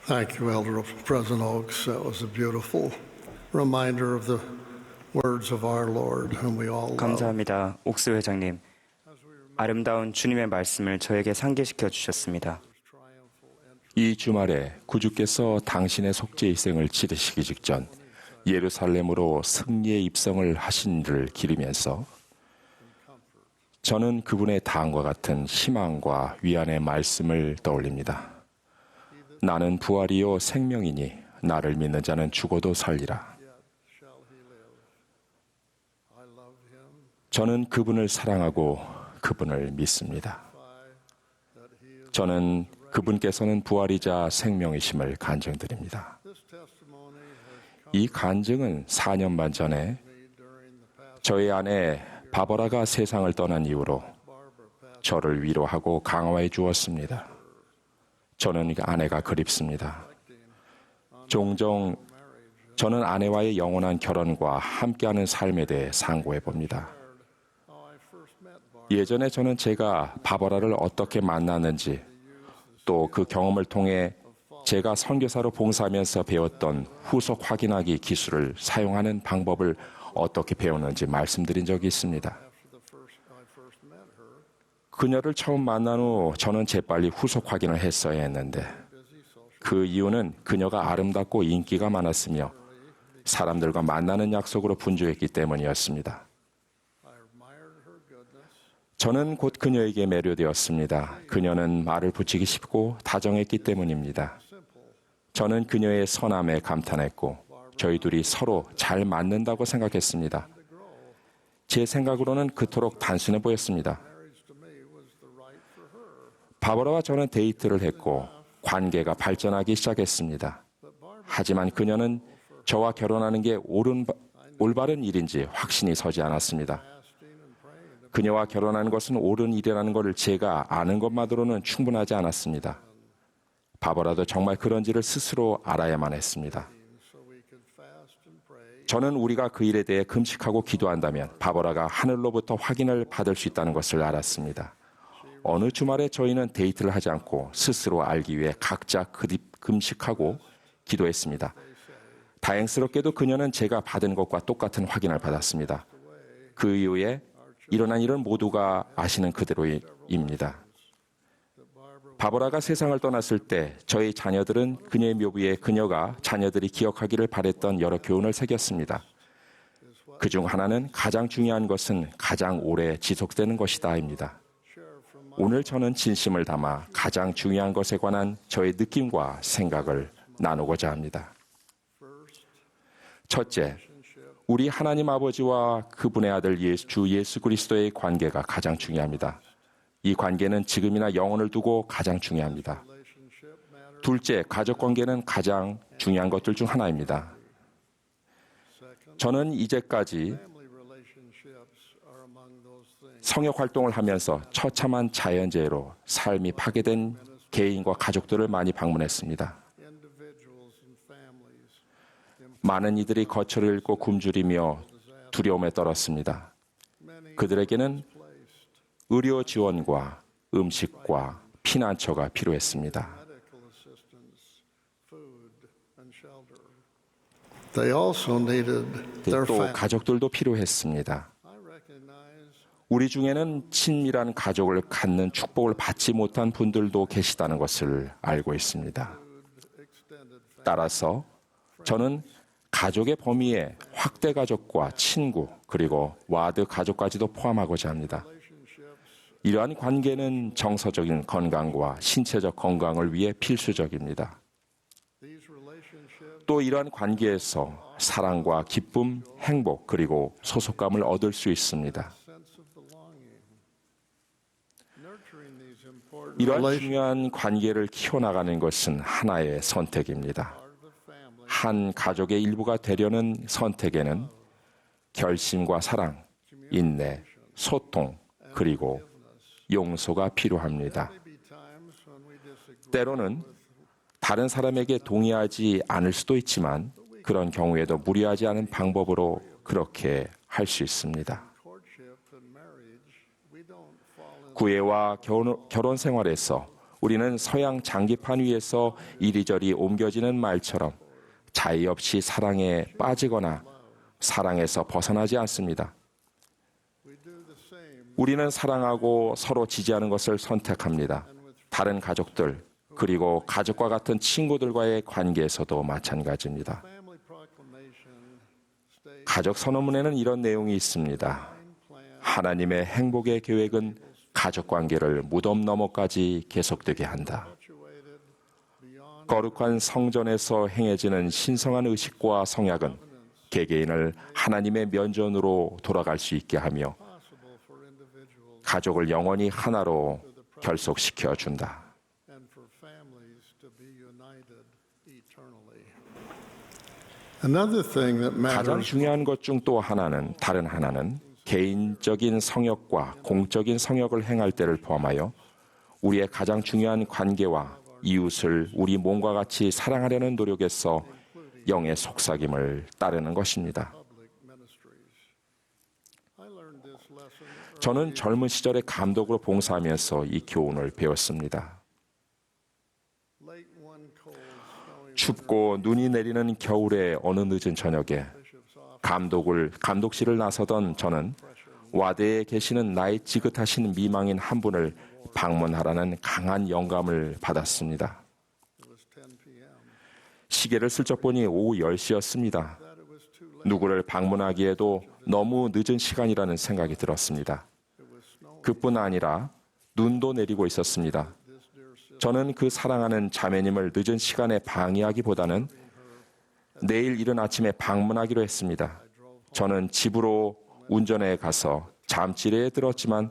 Thank you, Elder President Oaks. That was a beautiful reminder of the words of our Lord, whom we all love. 감사합니다. 옥스 회장님. 아름다운 주님의 말씀을 저에게 상기시켜 주셨습니다. 이 주말에 구주께서 당신의 속죄의 생을 치르시기 직전 예루살렘으로 승리의 입성을 하신 이를 기리면서 저는 그분의 다음과 같은 희망과 위안의 말씀을 떠올립니다. 나는 부활이요 생명이니 나를 믿는 자는 죽어도 살리라. 저는 그분을 사랑하고 그분을 믿습니다. 저는 그분께서는 부활이자 생명이심을 간증드립니다. 이 간증은 4년 반 전에 저희 아내 바버라가 세상을 떠난 이후로 저를 위로하고 강화해 주었습니다. 저는 아내가 그립습니다. 종종 저는 아내와의 영원한 결혼과 함께하는 삶에 대해 상고해 봅니다. 예전에 저는 제가 바버라를 어떻게 만났는지 또 그 경험을 통해 제가 선교사로 봉사하면서 배웠던 후속 확인하기 기술을 사용하는 방법을 어떻게 배웠는지 말씀드린 적이 있습니다. 그녀를 처음 만난 후 저는 재빨리 후속 확인을 했어야 했는데 그 이유는 그녀가 아름답고 인기가 많았으며 사람들과 만나는 약속으로 분주했기 때문이었습니다. 저는 곧 그녀에게 매료되었습니다. 그녀는 말을 붙이기 쉽고 다정했기 때문입니다. 저는 그녀의 선함에 감탄했고 저희 둘이 서로 잘 맞는다고 생각했습니다. 제 생각으로는 그토록 단순해 보였습니다. 바버라와 저는 데이트를 했고 관계가 발전하기 시작했습니다. 하지만 그녀는 저와 결혼하는 게 올바른 일인지 확신이 서지 않았습니다. 그녀와 결혼하는 것은 옳은 일이라는 것을 제가 아는 것만으로는 충분하지 않았습니다. 바버라도 정말 그런지를 스스로 알아야만 했습니다. 저는 우리가 그 일에 대해 금식하고 기도한다면 바버라가 하늘로부터 확인을 받을 수 있다는 것을 알았습니다. 어느 주말에 저희는 데이트를 하지 않고 스스로 알기 위해 각자 금식하고 기도했습니다. 다행스럽게도 그녀는 제가 받은 것과 똑같은 확인을 받았습니다. 그 이후에 일어난 일은 모두가 아시는 그대로입니다. 바버라가 세상을 떠났을 때 저희 자녀들은 그녀의 묘비에 그녀가 자녀들이 기억하기를 바랬던 여러 교훈을 새겼습니다. 그중 하나는 가장 중요한 것은 가장 오래 지속되는 것이다입니다. 오늘 저는 진심을 담아 가장 중요한 것에 관한 저의 느낌과 생각을 나누고자 합니다. 첫째, 우리 하나님 아버지와 그분의 아들 주 예수 그리스도의 관계가 가장 중요합니다. 이 관계는 지금이나 영혼을 두고 가장 중요합니다. 둘째, 가족 관계는 가장 중요한 것들 중 하나입니다. 저는 이제까지 성역 활동을 하면서 처참한 자연재해로 삶이 파괴된 개인과 가족들을 많이 방문했습니다. 많은 이들이 거처를 잃고 굶주리며 두려움에 떨었습니다. 그들에게는 의료 지원과 음식과 피난처가 필요했습니다. 또 가족들도 필요했습니다. 우리 중에는 친밀한 가족을 갖는 축복을 받지 못한 분들도 계시다는 것을 알고 있습니다. 따라서 저는 가족의 범위에 확대 가족과 친구 그리고 와드 가족까지도 포함하고자 합니다. 이러한 관계는 정서적인 건강과 신체적 건강을 위해 필수적입니다. 또 이러한 관계에서 사랑과 기쁨, 행복 그리고 소속감을 얻을 수 있습니다. 이러한 중요한 관계를 키워나가는 것은 하나의 선택입니다. 한 가족의 일부가 되려는 선택에는 결심과 사랑, 인내, 소통, 그리고 용서가 필요합니다. 때로는 다른 사람에게 동의하지 않을 수도 있지만 그런 경우에도 무리하지 않은 방법으로 그렇게 할 수 있습니다. 구애와 결혼 생활에서 우리는 서양 장기판 위에서 이리저리 옮겨지는 말처럼 자의 없이 사랑에 빠지거나 사랑에서 벗어나지 않습니다. 우리는 사랑하고 서로 지지하는 것을 선택합니다. 다른 가족들, 그리고 가족과 같은 친구들과의 관계에서도 마찬가지입니다. 가족 선언문에는 이런 내용이 있습니다. 하나님의 행복의 계획은 가족 관계를 무덤 너머까지 계속되게 한다. 거룩한 성전에서 행해지는 신성한 의식과 성약은 개개인을 하나님의 면전으로 돌아갈 수 있게 하며 가족을 영원히 하나로 결속시켜 준다. 가장 중요한 것 중 또 하나는, 다른 하나는 개인적인 성역과 공적인 성역을 행할 때를 포함하여 우리의 가장 중요한 관계와 이웃을 우리 몸과 같이 사랑하려는 노력에서 영의 속삭임을 따르는 것입니다. 저는 젊은 시절에 감독으로 봉사하면서 이 교훈을 배웠습니다. 춥고 눈이 내리는 겨울의 어느 늦은 저녁에 감독실을 나서던 저는 와대에 계시는 나이 지긋하신 미망인 한 분을 방문하라는 강한 영감을 받았습니다. 시계를 슬쩍 보니 오후 10시였습니다. 누구를 방문하기에도 너무 늦은 시간이라는 생각이 들었습니다. 그뿐 아니라 눈도 내리고 있었습니다. 저는 그 사랑하는 자매님을 늦은 시간에 방해하기보다는 내일 이른 아침에 방문하기로 했습니다. 저는 집으로 운전해 가서 잠자리에 들었지만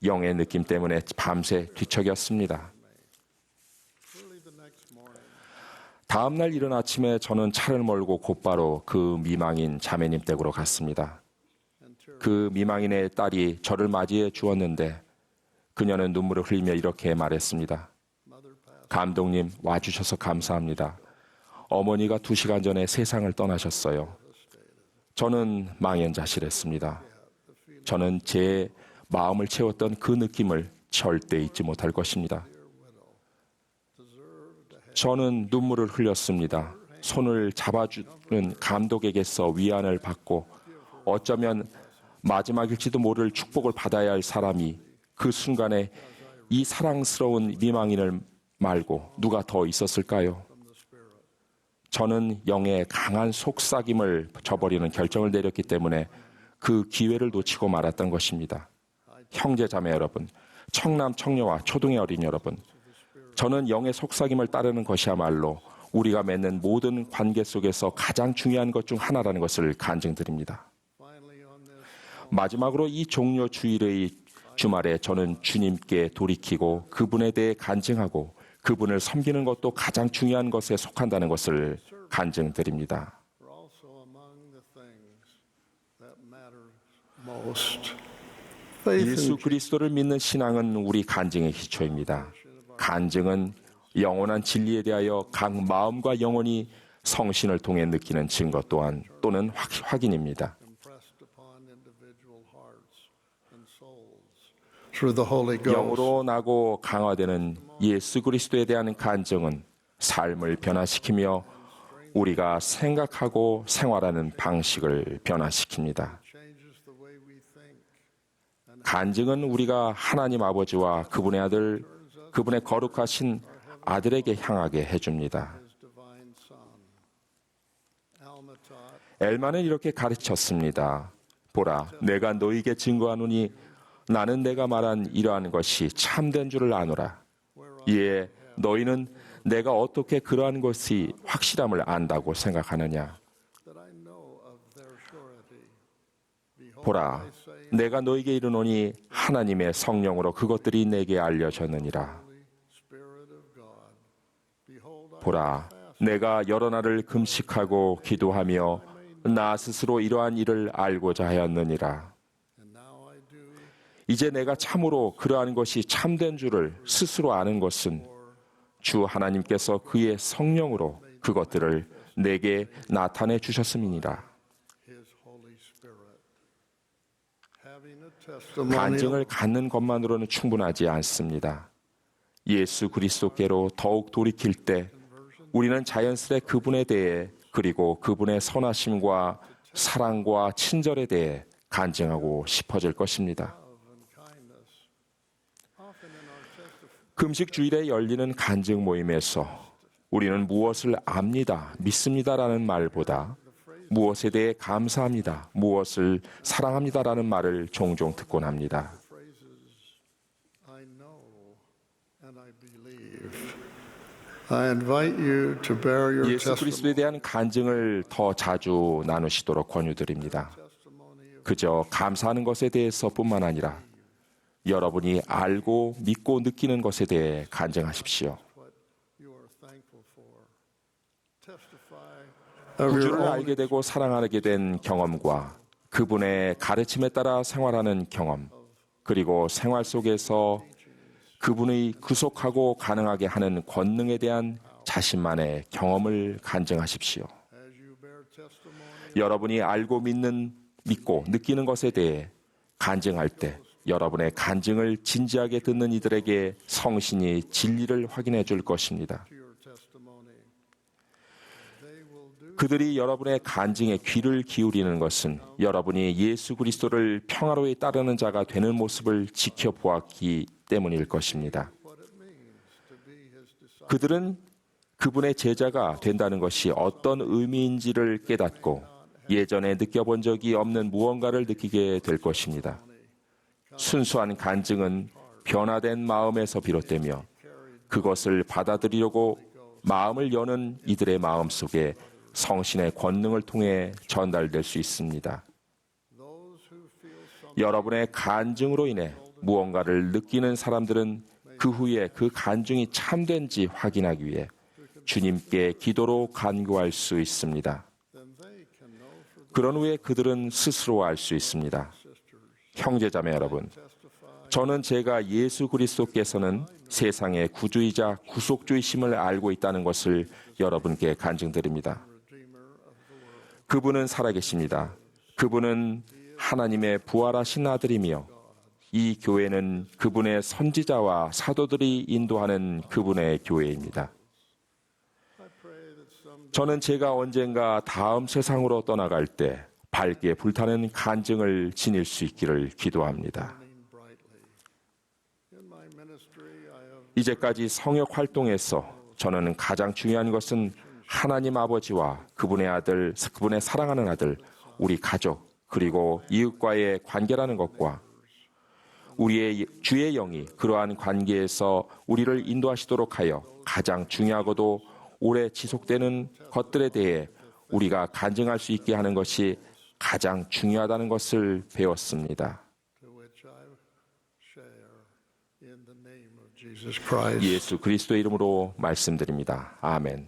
영의 느낌 때문에 밤새 뒤척였습니다. 다음 날 이른 아침에 저는 차를 몰고 곧바로 그 미망인 자매님 댁으로 갔습니다. 그 미망인의 딸이 저를 맞이해 주었는데 그녀는 눈물을 흘리며 이렇게 말했습니다. 감독님, 와주셔서 감사합니다. 어머니가 2시간 전에 세상을 떠나셨어요. 저는 망연자실했습니다. 저는 제 마음을 채웠던 그 느낌을 절대 잊지 못할 것입니다. 저는 눈물을 흘렸습니다. 손을 잡아주는 감독에게서 위안을 받고 어쩌면 마지막일지도 모를 축복을 받아야 할 사람이 그 순간에 이 사랑스러운 미망인을 말고 누가 더 있었을까요? 저는 영의 강한 속삭임을 저버리는 결정을 내렸기 때문에 그 기회를 놓치고 말았던 것입니다. 형제 자매 여러분, 청남 청녀와 초등의 어린 여러분, 저는 영의 속삭임을 따르는 것이야말로 우리가 맺는 모든 관계 속에서 가장 중요한 것 중 하나라는 것을 간증드립니다. 마지막으로 이 종료 주일의 주말에 저는 주님께 돌이키고 그분에 대해 간증하고 그분을 섬기는 것도 가장 중요한 것에 속한다는 것을 간증드립니다. 예수 그리스도를 믿는 신앙은 우리 간증의 기초입니다. 간증은 영원한 진리에 대하여 각 마음과 영혼이 성신을 통해 느끼는 증거 또는 확인입니다. 영으로 나고 강화되는 예수 그리스도에 대한 간증은 삶을 변화시키며 우리가 생각하고 생활하는 방식을 변화시킵니다. 간증은 우리가 하나님 아버지와 그분의 아들, 그분의 거룩하신 아들에게 향하게 해줍니다. 엘마는 이렇게 가르쳤습니다. 보라, 내가 너희에게 증거하노니 나는 내가 말한 이러한 것이 참된 줄을 아노라. 이에 너희는 내가 어떻게 그러한 것이 확실함을 안다고 생각하느냐. 보라, 내가 너희에게 이르노니 하나님의 성령으로 그것들이 내게 알려졌느니라. 보라, 내가 여러 날을 금식하고 기도하며 나 스스로 이러한 일을 알고자 하였느니라. 이제 내가 참으로 그러한 것이 참된 줄을 스스로 아는 것은 주 하나님께서 그의 성령으로 그것들을 내게 나타내 주셨음이니라. 간증을 갖는 것만으로는 충분하지 않습니다. 예수 그리스도께로 더욱 돌이킬 때 우리는 자연스레 그분에 대해 그리고 그분의 선하심과 사랑과 친절에 대해 간증하고 싶어질 것입니다. 금식 주일에 열리는 간증 모임에서 우리는 무엇을 압니다, 믿습니다라는 말보다 무엇에 대해 감사합니다, 무엇을 사랑합니다라는 말을 종종 듣곤 합니다. I know and I believe. I invite you to bear your 예수 그리스도에 testimony. 대한 간증을 더 자주 나누시도록 권유드립니다. 그저 감사하는 것에 대해서뿐만 아니라 여러분이 알고 믿고 느끼는 것에 대해 간증하십시오. What you are thankful for. Testify of your 구주를 own 알게 되고 사랑하게 된 경험과 그분의 가르침에 따라 생활하는 경험, 그리고 생활 속에서 그분의 구속하고 가능하게 하는 권능에 대한 자신만의 경험을 간증하십시오. as you bear testimony. 여러분이 알고 믿고 느끼는 것에 대해 간증할 때 여러분의 간증을 진지하게 듣는 이들에게 성신이 진리를 확인해 줄 것입니다. To your testimony. They will do 그들이 여러분의 간증에 귀를 기울이는 것은 여러분이 예수 그리스도를 평화로이 따르는 자가 되는 모습을 지켜보았기 때문일 것입니다. what it means to be his disciple. 그들은 그분의 제자가 된다는 것이 어떤 의미인지를 깨닫고 예전에 느껴본 적이 없는 무언가를 느끼게 될 것입니다. 순수한 간증은 변화된 마음에서 비롯되며 그것을 받아들이려고 마음을 여는 이들의 마음 속에 성신의 권능을 통해 전달될 수 있습니다. Those who feel some 여러분의 간증으로 인해 무언가를 느끼는 사람들은 그 후에 그 간증이 참된지 확인하기 위해 주님께 기도로 간구할 수 있습니다. then they can know for 그런 후에 그들은 스스로 알 수 있습니다. 형제자매 여러분, 저는 제가 예수 그리스도께서는 세상의 구주이자 구속주이심을 알고 있다는 것을 여러분께 간증드립니다. 그분은 살아계십니다. 그분은 하나님의 부활하신 아들이며 이 교회는 그분의 선지자와 사도들이 인도하는 그분의 교회입니다. 저는 제가 언젠가 다음 세상으로 떠나갈 때 밝게 불타는 간증을 지닐 수 있기를 기도합니다. brightly. In my ministry, I have 이제까지 성역 활동에서 저는 가장 중요한 것은 하나님 아버지와 그분의 아들, 그분의 사랑하는 아들, 우리 가족, 그리고 이웃과의 관계라는 것과 우리의 주의 영이 그러한 관계에서 우리를 인도하시도록 하여 가장 중요하고도 오래 지속되는 것들에 대해 우리가 간증할 수 있게 하는 것이 가장 중요하다는 것을 배웠습니다. to which I share in the name of Jesus Christ. 예수 그리스도의 이름으로 말씀드립니다. 아멘.